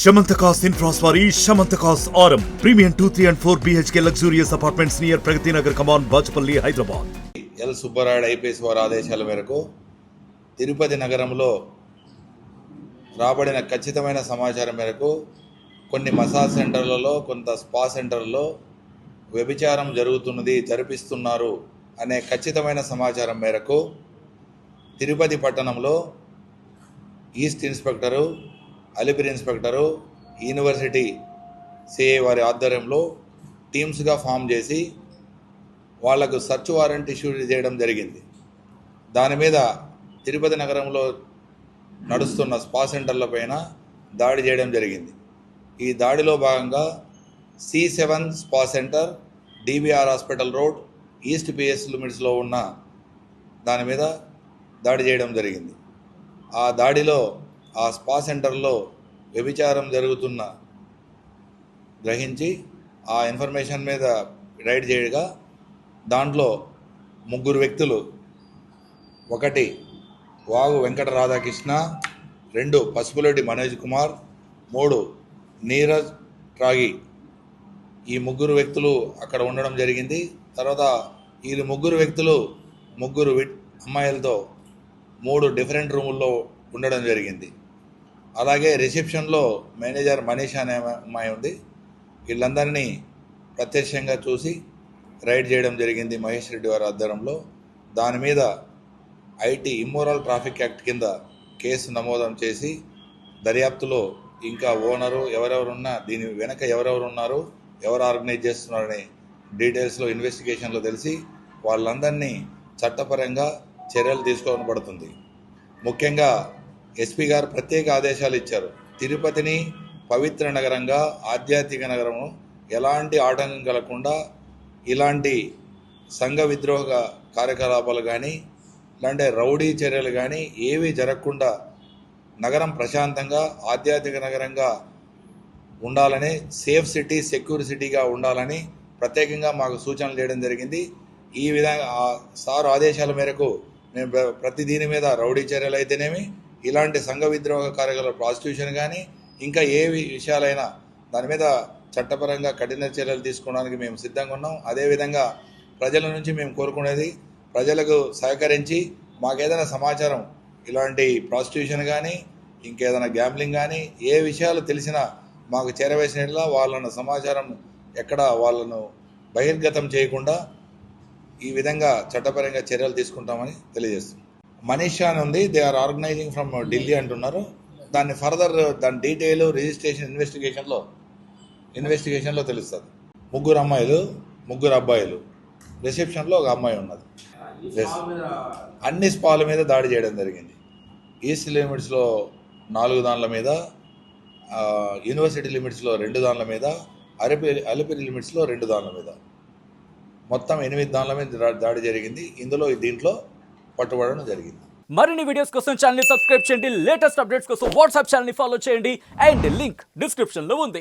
Shamantakas Infras Vari Shamantakas Aurum Premium 2, 3 and 4 BHK luxurious apartments near Pragati Nagar, Kaman, Bachapalli, Hyderabad. L Subbarayudu IPS వారి ఆదేశాల మేరకు తిరుపతి నగరంలో రాబడిన ఖచ్చితమైన సమాచారం మేరకు కొన్ని మసాజ్ సెంటర్లలో కొంత స్పా సెంటర్లలో వ్యభిచారం జరిపిస్తున్నారు అనే ఖచ్చితమైన సమాచారం మేరకు తిరుపతి పట్టణంలో east inspector, Alipiri inspector, university CI వారి ఆధ్వర్యంలో టీమ్స్గా ఫామ్ చేసి వాళ్లకు సర్చ్ వారెంట్ ఇష్యూ చేయడం జరిగింది. దాని మీద తిరుపతి నగరంలో నడుస్తున్న స్పా సెంటర్ల పైన దాడి చేయడం జరిగింది. ఈ దాడిలో భాగంగా C7 spa centre, DBR hospital road, east PS లిమిట్స్లో ఉన్న దాని మీద దాడి చేయడం జరిగింది. ఆ దాడిలో ఆ స్పా సెంటర్లో వ్యభిచారం జరుగుతున్న గ్రహించి ఆ ఇన్ఫర్మేషన్ మీద రైడ్ చేయగా దాంట్లో 3 వ్యక్తులు, 1 వాగు వెంకట రాధాకృష్ణ, 2 పసుపులెడ్డి మనోజ్ కుమార్, 3 నీరజ్ ట్రాగి, ఈ 3 వ్యక్తులు అక్కడ ఉండడం జరిగింది. తర్వాత ఈ 3 వ్యక్తులు 3 అమ్మాయిలతో 3 డిఫరెంట్ రూముల్లో ఉండడం జరిగింది. అలాగే రిసెప్షన్లో మేనేజర్ మనీషా అనే అమ్మాయి ఉంది. వీళ్ళందరినీ ప్రత్యక్షంగా చూసి రైడ్ చేయడం జరిగింది మహేష్ రెడ్డి వారి ఆధ్వర్యంలో. దాని మీద ఐటీ ఇమ్మోరల్ ట్రాఫిక్ యాక్ట్ కింద కేసు నమోదం చేసి దర్యాప్తులో ఇంకా ఓనరు ఎవరెవరున్నా, దీని వెనక ఎవరెవరు ఉన్నారు, ఎవరు ఆర్గనైజ్ చేస్తున్నారనే డీటెయిల్స్లో ఇన్వెస్టిగేషన్లో తెలిసి వాళ్ళందరినీ చట్టపరంగా చర్యలు తీసుకోబడుతుంది. ముఖ్యంగా ఎస్పీ గారు ప్రత్యేక ఆదేశాలు ఇచ్చారు. తిరుపతిని పవిత్ర నగరంగా, ఆధ్యాత్మిక నగరము, ఎలాంటి ఆటంకం కలగకుండా ఇలాంటి సంఘ విద్రోహ కార్యకలాపాలు కానీ, ఇలాంటి రౌడీ చర్యలు కానీ ఏవి జరగకుండా నగరం ప్రశాంతంగా ఆధ్యాత్మిక నగరంగా ఉండాలని, సేఫ్ సిటీ, సెక్యూర్ సిటీగా ఉండాలని ప్రత్యేకంగా మాకు సూచనలు చేయడం జరిగింది. ఈ విధంగా సార్ ఆదేశాల మేరకు మేము ప్రతి దీని మీద రౌడీ చర్యలు అయితేనేమి, ఇలాంటి సంఘ విద్రోహ కార్యకలాపాలు, ప్రాస్టిట్యూషన్ కానీ ఇంకా ఏ విషయాలైనా దాని మీద చట్టపరంగా కఠిన చర్యలు తీసుకోవడానికి మేము సిద్ధంగా ఉన్నాం. అదేవిధంగా ప్రజల నుంచి మేము కోరుకునేది, ప్రజలకు సహకరించి మాకేదైనా సమాచారం ఇలాంటి ప్రాస్టిట్యూషన్ కానీ ఇంకేదైనా గ్యాంబ్లింగ్ కానీ ఏ విషయాలు తెలిసినా మాకు చేరవేసినట్లా వాళ్ళను సమాచారం ఎక్కడ వాళ్ళను బహిర్గతం చేయకుండా ఈ విధంగా చట్టపరంగా చర్యలు తీసుకుంటామని తెలియజేస్తున్నాం. మనీషా అని ఉంది, they are organizing from Delhi అంటున్నారు. దాన్ని ఫర్దర్ దాని డీటెయిల్ రిజిస్ట్రేషన్ ఇన్వెస్టిగేషన్లో తెలుస్తుంది. 3 అమ్మాయిలు, 3 అబ్బాయిలు, రిసెప్షన్లో 1 అమ్మాయి ఉన్నది. అన్ని స్పాల మీద దాడి చేయడం జరిగింది. ఈస్ట్ లిమిట్స్లో 4 దాన్ల మీద, యూనివర్సిటీ లిమిట్స్లో 2 దాన్ల మీద, అలిపిరి లిమిట్స్లో 2 దాన్ల మీద, మొత్తం 8 దాన్ల మీద దాడి జరిగింది. దీంట్లో పట్టుబడడం జరిగింది. మరిన్ని వీడియోస్ కోసం ఛానల్ ని సబ్స్క్రైబ్ చేయండి. లేటెస్ట్ అప్డేట్స్ కోసం వాట్సాప్ ఛానల్ ని ఫాలో చేయండి. అండ్ లింక్ డిస్క్రిప్షన్ లో ఉంది.